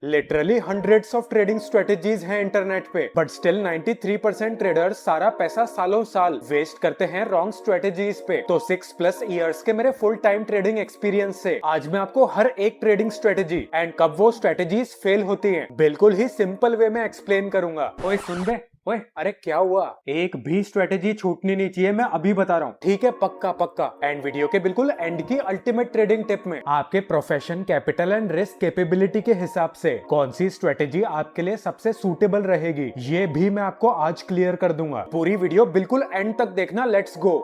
Literally hundreds of trading strategies हैं internet पे, but still 93% traders सारा पैसा सालों साल वेस्ट करते हैं रॉन्ग स्ट्रेटेजीज पे। तो 6+ इयर्स के मेरे फुल टाइम ट्रेडिंग एक्सपीरियंस से आज मैं आपको हर एक ट्रेडिंग स्ट्रेटेजी एंड कब वो स्ट्रेटेजीज फेल होती हैं बिल्कुल ही सिंपल वे में एक्सप्लेन करूंगा। ओए सुन बे, ओए अरे क्या हुआ? एक भी स्ट्रेटेजी छूटनी नहीं चाहिए, मैं अभी बता रहा हूँ, ठीक है? पक्का पक्का। एंड वीडियो के बिल्कुल एंड की अल्टीमेट ट्रेडिंग टिप में आपके profession, capital and risk capability के हिसाब से कौन सी स्ट्रेटेजी आपके लिए सबसे सूटेबल रहेगी ये भी मैं आपको आज क्लियर कर दूंगा। पूरी वीडियो बिल्कुल एंड तक देखना। Let's go.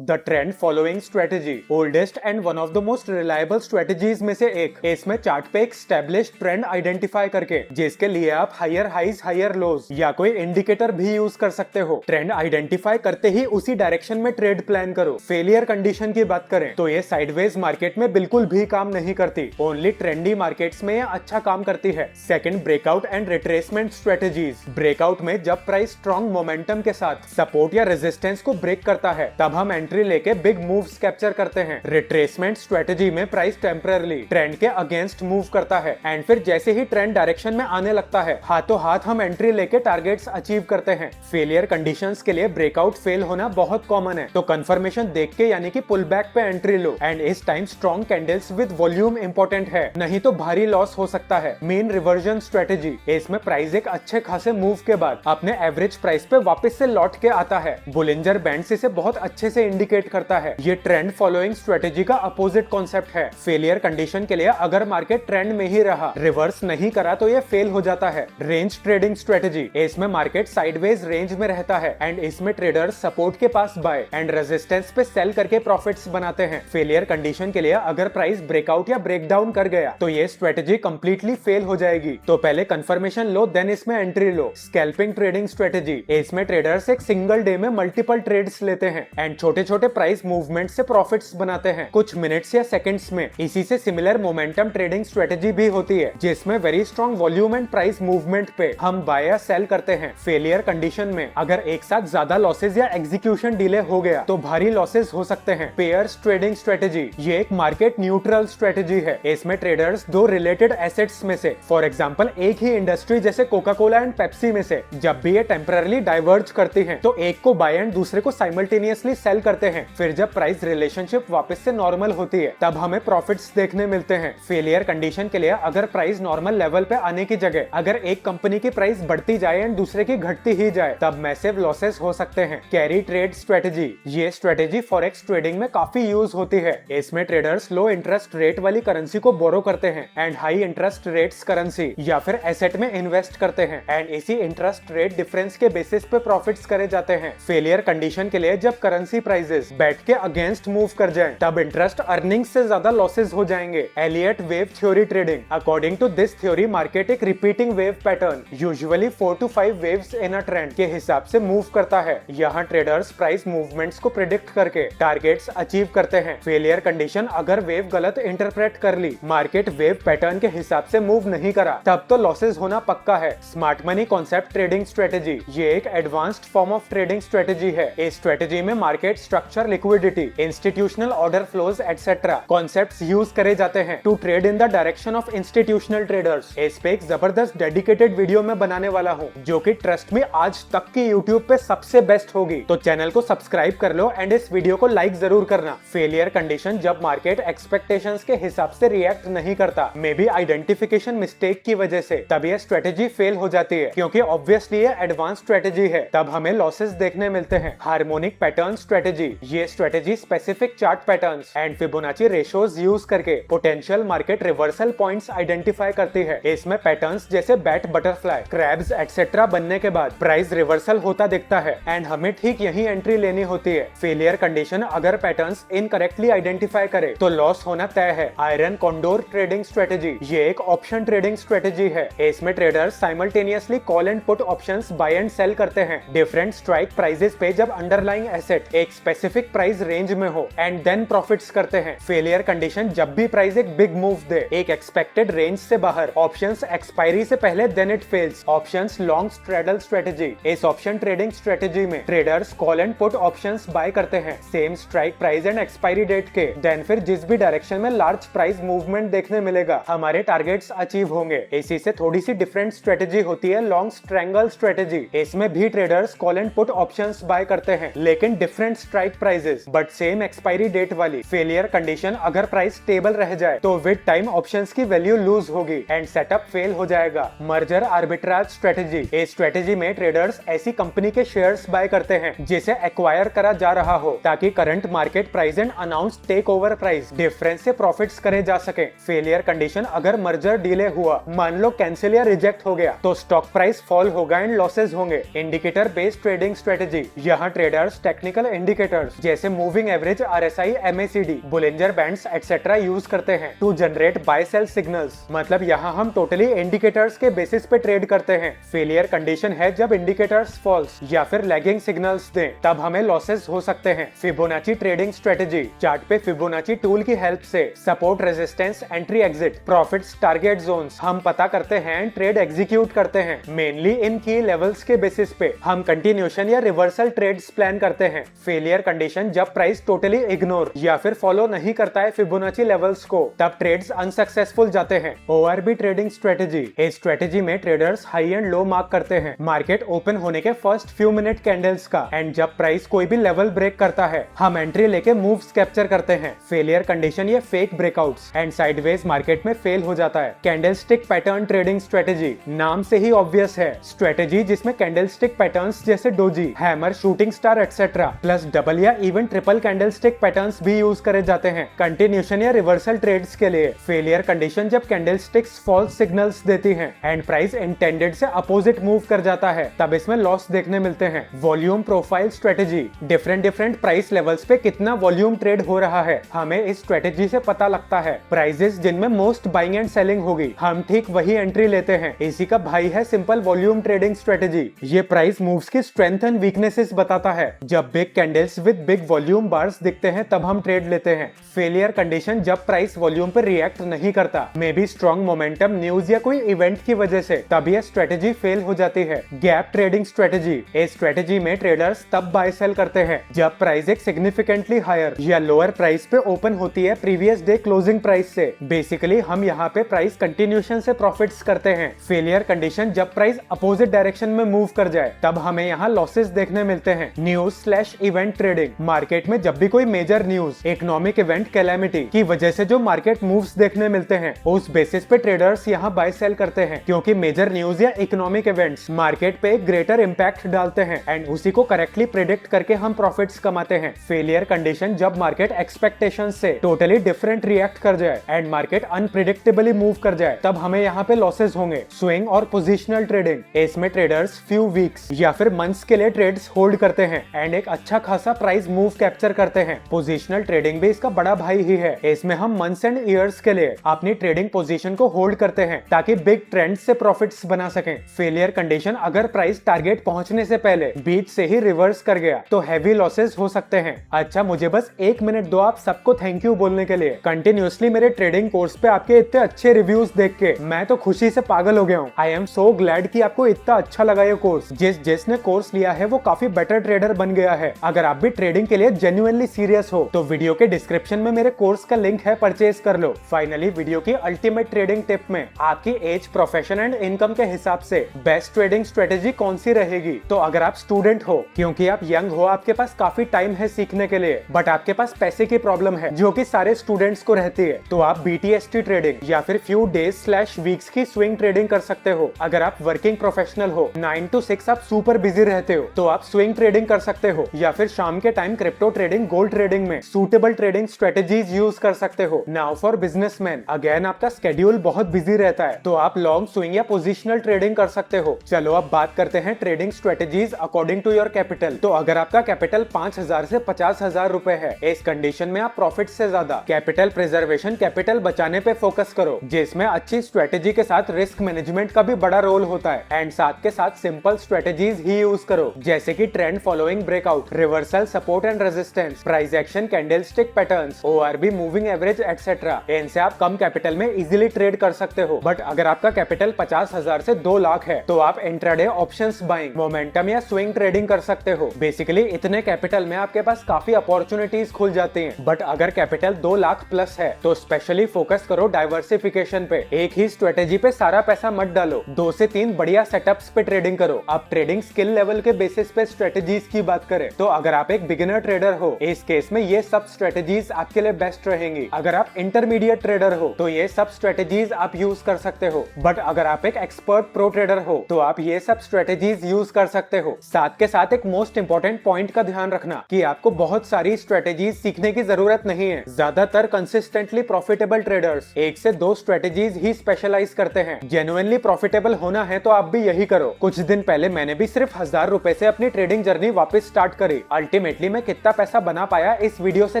The trend following strategy, oldest and one of the most reliable strategies में से एक। इसमें चार्ट पे एक स्टैब्लिश्ड ट्रेंड आइडेंटिफाई करके जिसके लिए आप हायर हाइज हायर लोज या कोई इंडिकेटर भी यूज कर सकते हो। ट्रेंड आइडेंटिफाई करते ही उसी डायरेक्शन में ट्रेड प्लान करो। फेलियर कंडीशन की बात करें तो ये साइडवेज मार्केट में बिल्कुल भी काम नहीं करती, ओनली ट्रेंडी मार्केट्स में ये अच्छा काम करती है। Second, breakout and retracement strategies. Breakout में जब प्राइस स्ट्रॉन्ग मोमेंटम के साथ सपोर्ट या रेजिस्टेंस को ब्रेक करता है तब हम एंट्री लेके बिग मूव्स कैप्चर करते हैं। रिट्रेसमेंट स्ट्रेटेजी में प्राइस टेम्पररी ट्रेंड के अगेंस्ट मूव करता है एंड फिर जैसे ही ट्रेंड डायरेक्शन में आने लगता है हाथों हाथ हम एंट्री लेके टारगेट्स अचीव करते हैं। फेलियर कंडीशंस के लिए ब्रेकआउट फेल होना बहुत कॉमन है, तो कंफर्मेशन देख के यानी कि पुल बैक पे एंट्री लो। एंड इस time strong candles with volume important है, नहीं तो भारी लॉस हो सकता है। मेन रिवर्जन स्ट्रेटेजी, इसमें प्राइस एक अच्छे खासे मूव के बाद अपने एवरेज प्राइस पे वापस से लौट के आता है। बुलिंजर बैंड्स इसे बहुत अच्छे से इंडिकेट करता है। ये ट्रेंड फॉलोइंग स्ट्रेटेजी का अपोजिट कॉन्सेप्ट है। फेलियर कंडीशन के लिए अगर मार्केट ट्रेंड में ही रहा, रिवर्स नहीं करा तो ये फेल हो जाता है। रेंज ट्रेडिंग स्ट्रेटेजी, इसमें मार्केट साइडवेज रेंज में रहता है एंड इसमें ट्रेडर्स सपोर्ट के पास बाय एंड रेजिस्टेंस पे सेल करके प्रॉफिट्स बनाते हैं। फेलियर कंडीशन के लिए अगर प्राइस ब्रेकआउट या ब्रेकडाउन कर गया तो ये स्ट्रेटेजी कंप्लीटली फेल हो जाएगी। तो पहले कंफर्मेशन लो, देन इसमें एंट्री लो। स्कैल्पिंग ट्रेडिंग स्ट्रेटेजी, इसमें ट्रेडर्स एक सिंगल डे में मल्टीपल ट्रेड्स लेते हैं एंड छोटे छोटे प्राइस मूवमेंट से प्रॉफिट्स बनाते हैं कुछ मिनट्स या सेकंड्स में। इसी से सिमिलर मोमेंटम ट्रेडिंग स्ट्रेटेजी भी होती है जिसमें very strong volume and price movement पे हम बाय या सेल करते हैं। फेलियर कंडीशन में अगर एक साथ ज्यादा लॉसेज या एग्जीक्यूशन डिले हो गया तो भारी लॉसेज हो सकते हैं। पेयर्स ट्रेडिंग स्ट्रेटेजी, ये एक मार्केट न्यूट्रल स्ट्रेटेजी है। इसमें ट्रेडर्स दो रिलेटेड एसेट्स में से, फॉर एग्जांपल एक ही इंडस्ट्री जैसे कोका कोला एंड पेप्सी में से जब भी ये टेम्पररी डाइवर्ज करती हैं तो एक को बाय एंड दूसरे को साइमल्टेनियसली सेल करते हैं। फिर जब प्राइस रिलेशनशिप वापस से नॉर्मल होती है तब हमें प्रॉफिट्स देखने मिलते हैं। फेलियर कंडीशन के लिए अगर प्राइस नॉर्मल लेवल पे आने की जगह अगर एक कंपनी की प्राइस बढ़ती जाए एंड दूसरे की घटती ही जाए तब मैसिव लॉसेस हो सकते हैं। कैरी ट्रेड स्ट्रेटेजी, ये स्ट्रेटेजी फॉरेक्स ट्रेडिंग में काफी यूज होती है। इसमें ट्रेडर्स लो इंटरेस्ट रेट वाली करेंसी को बोरो करते हैं and high interest rates currency या फिर एसेट में इन्वेस्ट करते हैं एंड इसी इंटरेस्ट रेट डिफरेंस के बेसिस पे प्रॉफिट्स करे जाते हैं। फेलियर कंडीशन के लिए जब करेंसी प्राइसेस बैठ के अगेंस्ट मूव कर जाएं तब इंटरेस्ट अर्निंग्स से ज्यादा लॉसेस हो जाएंगे। Elliott wave theory trading, according to this theory market एक repeating wave pattern usually 4 to 5 waves in a trend के हिसाब से मूव करता है। यहाँ ट्रेडर्स प्राइस मूवमेंट्स को प्रिडिक्ट करके टारगेट्स अचीव करते हैं। फेलियर कंडीशन, अगर वेव गलत इंटरप्रेट कर ली, मार्केट वेव पैटर्न के हिसाब से मूव नहीं करा तब तो लॉसेस होना पक्का है। Smart money concept trading strategy, ये एक advanced form of trading strategy है। इस स्ट्रेटेजी में market structure, liquidity, institutional order flows etcetera concepts use करे जाते हैं to trade in the direction of institutional traders. इस पे एक जबरदस्त डेडिकेटेड वीडियो में बनाने वाला हूँ जो कि ट्रस्ट में आज तक की यूट्यूब पे सबसे बेस्ट होगी, तो चैनल को सब्सक्राइब कर लो एंड इस वीडियो को लाइक जरूर करना। फेलियर कंडीशन, जब मार्केट एक्सपेक्टेशंस के हिसाब से रिएक्ट नहीं करता, मे बी आइडेंटिफिकेशन मिस्टेक की वजह से, तब ये स्ट्रेटेजी फेल हो जाती है क्योंकि ऑब्वियसली ये एडवांस स्ट्रेटेजी है। तब हमें लॉसेस देखने मिलते हैं। हार्मोनिक पैटर्न स्ट्रेटेजी, ये strategy specific chart patterns and Fibonacci ratios use करके potential market reversal points identify करती है। इसमें पैटर्न्स जैसे बैट, बटरफ्लाई, क्रैब्स एटसेट्रा बनने के बाद प्राइस रिवर्सल होता दिखता है एंड हमें ठीक यही एंट्री लेनी होती है। फेलियर कंडीशन, अगर पैटर्न्स इनकरेक्टली आइडेंटिफाई करे तो लॉस होना तय है। आयरन कॉन्डोर ट्रेडिंग स्ट्रेटेजी, ये एक ऑप्शन ट्रेडिंग स्ट्रेटेजी है। इसमें traders simultaneously call and put options buy and sell करते हैं डिफरेंट स्ट्राइक प्राइसेस पे जब अंडरलाइंग एसेट एक स्पेसिफिक प्राइस रेंज में हो एंड देन प्रॉफिट्स करते हैं। फेलियर कंडीशन जब भी प्राइस एक बिग मूव दे, एक एक्सपेक्टेड रेंज से बाहर, ऑप्शंस एक्सपायरी से पहले, then it fails. Options long straddle strategy. इस ऑप्शन ट्रेडिंग स्ट्रेटेजी में traders call and put options buy करते हैं same strike price and expiry date के। देन फिर जिस भी डायरेक्शन में लार्ज प्राइस मूवमेंट देखने मिलेगा, हमारे टारगेट्स अचीव होंगे। इसी से थोड़ी सी डिफरेंट स्ट्रेटेजी होती है लॉन्ग स्ट्रैंगल स्ट्रेटेजी। इसमें भी traders call and put options buy करते हैं लेकिन different strike prices but same expiry date वाली। फेलियर कंडीशन अगर प्राइस स्टेबल रह जाए तो विद टाइम ऑप्शंस की वैल्यू लूज होगी एंड सेटअप फेल हो जाएगा। Merger arbitrage strategy. इस स्ट्रेटेजी में ट्रेडर्स ऐसी कंपनी के शेयर्स बाय करते हैं जिसे एक्वायर करा जा रहा हो ताकि current market price and announce take over price difference से प्रॉफिट्स करे जा सके। फेलियर कंडीशन अगर मर्जर डिले हुआ, मान लो कैंसिल या रिजेक्ट हो गया, तो स्टॉक प्राइस फॉल होगा एंड लॉसेज होंगे। Indicator based trading strategy. यहाँ ट्रेडर्स टेक्निकल इंडिकेटर्स जैसे moving average, RSI, MACD, bollinger bands etcetera use करते हैं to generate buy sell signals. मतलब यहाँ हम टोटली इंडिकेटर्स के बेसिस पे ट्रेड करते हैं। फेलियर कंडीशन है जब इंडिकेटर्स फॉल्स या फिर लैगिंग सिग्नल्स दें, तब हमें लॉसेस हो सकते हैं। Fibonacci trading strategy. चार्ट पे फिबोनाची टूल की हेल्प से support, resistance, entry, exit, profits, target zones हम पता करते हैं, ट्रेड एग्जीक्यूट करते हैं। मेनली इन की लेवल्स के बेसिस पे हम कंटिन्यूएशन या रिवर्सल ट्रेड्स प्लान करते हैं। फेलियर कंडीशन जब प्राइस टोटली इग्नोर या फिर फॉलो नहीं करता है फिबोनाची लेवल्स को, तब ट्रेड्स अनसक्सेसफुल जाते हैं। ORB trading strategy. इस स्ट्रेटेजी में traders high and low mark करते हैं मार्केट ओपन होने के फर्स्ट फ्यू मिनट कैंडल्स का एंड जब प्राइस कोई भी लेवल ब्रेक करता है, हम एंट्री लेके मूव्स कैप्चर करते हैं। फेलियर कंडीशन ये fake breakouts and sideways market में फेल हो जाता है। Candlestick pattern trading strategy. नाम से ही ऑब्वियस है, स्ट्रेटेजी जिसमें कैंडलस्टिक पैटर्न्स जैसे doji, hammer, shooting star etcetera plus double या इवन ट्रिपल कैंडलस्टिक पैटर्न्स भी यूज करे जाते हैं कंटिन्यूएशन या रिवर्सल ट्रेड्स के लिए। फेलियर कंडीशन जब कैंडलस्टिक्स फॉल्स सिग्नल्स देती हैं एंड प्राइस इंटेंडेड से अपोजिट मूव कर जाता है, तब इसमें लॉस देखने मिलते हैं। Volume profile strategy. Different price levels पे कितना वॉल्यूम ट्रेड हो रहा है, हमें इस स्ट्रेटेजी से पता लगता है। प्राइसेस जिनमें मोस्ट बाइंग एंड सेलिंग होगी, हम ठीक वही एंट्री लेते हैं। इसी का भाई है सिंपल वॉल्यूम ट्रेडिंग स्ट्रेटेजी। ये प्राइस मूव्स की स्ट्रेंथ एंड वीकनेसेस बताता है। जब big candles with big volume bars दिखते हैं, तब हम ट्रेड लेते हैं। फेलियर कंडीशन जब प्राइस वॉल्यूम पर रिएक्ट नहीं करता, may be strong momentum, news या कोई इवेंट की वजह से, तब यह स्ट्रेटेजी फेल हो जाती है। Gap trading strategy. इस स्ट्रेटेजी में ट्रेडर्स तब बाय सेल करते हैं जब प्राइस एक सिग्निफिकेंटली हायर या लोअर प्राइस पे ओपन होती है प्रीवियस डे क्लोजिंग प्राइस से। बेसिकली हम यहाँ पे प्राइस कंटिन्यूएशन से प्रॉफिट्स करते हैं। फेलियर कंडीशन जब प्राइस अपोजिट डायरेक्शन में मूव कर जाए, तब हमें यहाँ लॉसेस देखने मिलते हैं। न्यूज/इवेंट ट्रेडिंग। मार्केट में जब भी कोई major news, economic event, calamity की वजह से जो मार्केट मूव्स देखने मिलते हैं, उस बेसिस पे ट्रेडर्स यहाँ बाय सेल करते हैं क्योंकि मेजर न्यूज या इकोनॉमिक इवेंट्स मार्केट पे एक ग्रेटर इंपैक्ट डालते हैं एंड उसी को करेक्टली प्रेडिक्ट करके हम प्रॉफिट्स कमाते हैं। फेलियर कंडीशन जब मार्केट एक्सपेक्टेशंस से टोटली डिफरेंट रिएक्ट कर जाए एंड मार्केट अनप्रिडिक्टेबली मूव कर जाए, तब हमें यहाँ पे लॉसेस होंगे। स्विंग और पोजिशनल ट्रेडिंग। इसमें ट्रेडर्स फ्यू वीक्स या फिर मंथ्स के लिए ट्रेड्स होल्ड करते हैं एंड एक अच्छा खासा प्राइस मूव कैप्चर करते हैं। पोजिशनल ट्रेडिंग भी इसका बड़ा भाई ही है। इसमें हम मंथ्स एंड ईयर्स के लिए अपनी ट्रेडिंग पोजीशन को होल्ड करते हैं ताकि बिग ट्रेंड से प्रॉफिट्स बना सकें। फेलियर कंडीशन अगर प्राइस टारगेट पहुंचने से पहले बीच से ही रिवर्स कर गया, तो हैवी लॉसेस हो सकते हैं। अच्छा, मुझे बस 1 मिनट दो आप सबको थैंक यू बोलने के लिए। कंटिन्यूअसली मेरे ट्रेडिंग कोर्स पे आपके इतने अच्छे रिव्यूज देख के मैं तो खुशी से पागल हो गया हूँ। आई एम सो ग्लैड कि आपको इतना अच्छा लगा ये कोर्स। जिसने कोर्स लिया है वो काफी बेटर ट्रेडर बन गया है। अगर आप भी ट्रेडिंग के लिए जेन्युइनली सीरियस हो, तो वीडियो के डिस्क्रिप्शन में मेरे कोर्स का लिंक है, परचेज कर लो। फाइनली वीडियो की अल्टीमेट ट्रेडिंग टिप में आपकी एज, प्रोफेशन एंड इनकम के हिसाब से बेस्ट ट्रेडिंग स्ट्रेटेजी कौन सी रहेगी। तो अगर आप स्टूडेंट हो, क्योंकि आप यंग हो, आपके पास काफी टाइम है सीखने के लिए, बट आपके पास पैसे की प्रॉब्लम है जो कि सारे स्टूडेंट्स को रहती है, तो आप BTST ट्रेडिंग या फिर फ्यू डेज/वीक्स की स्विंग ट्रेडिंग कर सकते हो। अगर आप वर्किंग प्रोफेशनल हो, 9 to 6 आप सुपर बिजी रहते हो, तो आप स्विंग ट्रेडिंग कर सकते हो या फिर शाम के time crypto trading, gold trading में सूटेबल ट्रेडिंग स्ट्रेटेजीज यूज कर सकते हो। नाउ फॉर बिजनेसमैन, अगेन आपका स्केड्यूल बहुत बिजी रहता है, तो आप लॉन्ग स्विंग या पोजिशनल ट्रेडिंग कर सकते हो। चलो अब बात करते हैं trading strategies according to your capital. तो अगर आपका कैपिटल 5,000 से 50,000 रुपए है, इस कंडीशन में आप प्रॉफिट से ज्यादा कैपिटल प्रिजर्वेशन, कैपिटल बचाने पे फोकस करो, जिसमें अच्छी स्ट्रेटेजी के साथ रिस्क मैनेजमेंट का भी बड़ा रोल होता है। एंड साथ के साथ सिंपल स्ट्रेटेजीज ही यूज करो, जैसे कि trend following breakout, reversal technical support and resistance, price action, candlestick patterns, ORB, moving average etcetera. इनसे आप कम कैपिटल में इजीली ट्रेड कर सकते हो। बट अगर आपका कैपिटल 50,000 से 2 लाख है तो आप इंट्राडे ऑप्शंस बाइंग, मोमेंटम या स्विंग ट्रेडिंग कर सकते हो। बेसिकली इतने कैपिटल में आपके पास काफी अपॉर्चुनिटीज खुल जाती हैं। बट अगर कैपिटल 2 लाख प्लस है तो स्पेशली फोकस करो डाइवर्सिफिकेशन पे। एक ही स्ट्रेटेजी पे सारा पैसा मत डालो, 2 से 3 बढ़िया सेटअप्स पे ट्रेडिंग करो। अब ट्रेडिंग स्किल लेवल के बेसिस पे स्ट्रेटेजीज की बात करें तो अगर आप एक बिगिनर ट्रेडर हो, इस केस में ये सब स्ट्रेटेजीज आपके लिए बेस्ट रहेंगी। अगर आप इंटरमीडिएट ट्रेडर हो तो ये सब स्ट्रेटेजीज आप यूज कर सकते हो। बट अगर आप एक एक्सपर्ट प्रो ट्रेडर हो तो आप ये सब स्ट्रेटेजीज यूज कर सकते हो। साथ के साथ एक मोस्ट इंपॉर्टेंट पॉइंट का ध्यान रखना कि आपको बहुत सारी स्ट्रेटेजीज सीखने की जरूरत नहीं है। ज्यादातर कंसिस्टेंटली प्रॉफिटेबल ट्रेडर्स 1 से 2 स्ट्रेटेजीज ही स्पेशलाइज करते हैं। जेन्युइनली प्रॉफिटेबल होना है तो आप भी यही करो। कुछ दिन पहले मैंने भी सिर्फ 1000 रुपए से अपनी ट्रेडिंग जर्नी वापस स्टार्ट करी। अल्टीमेटली मैं कितना पैसा बना पाया इस वीडियो से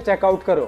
चेकआउट करो।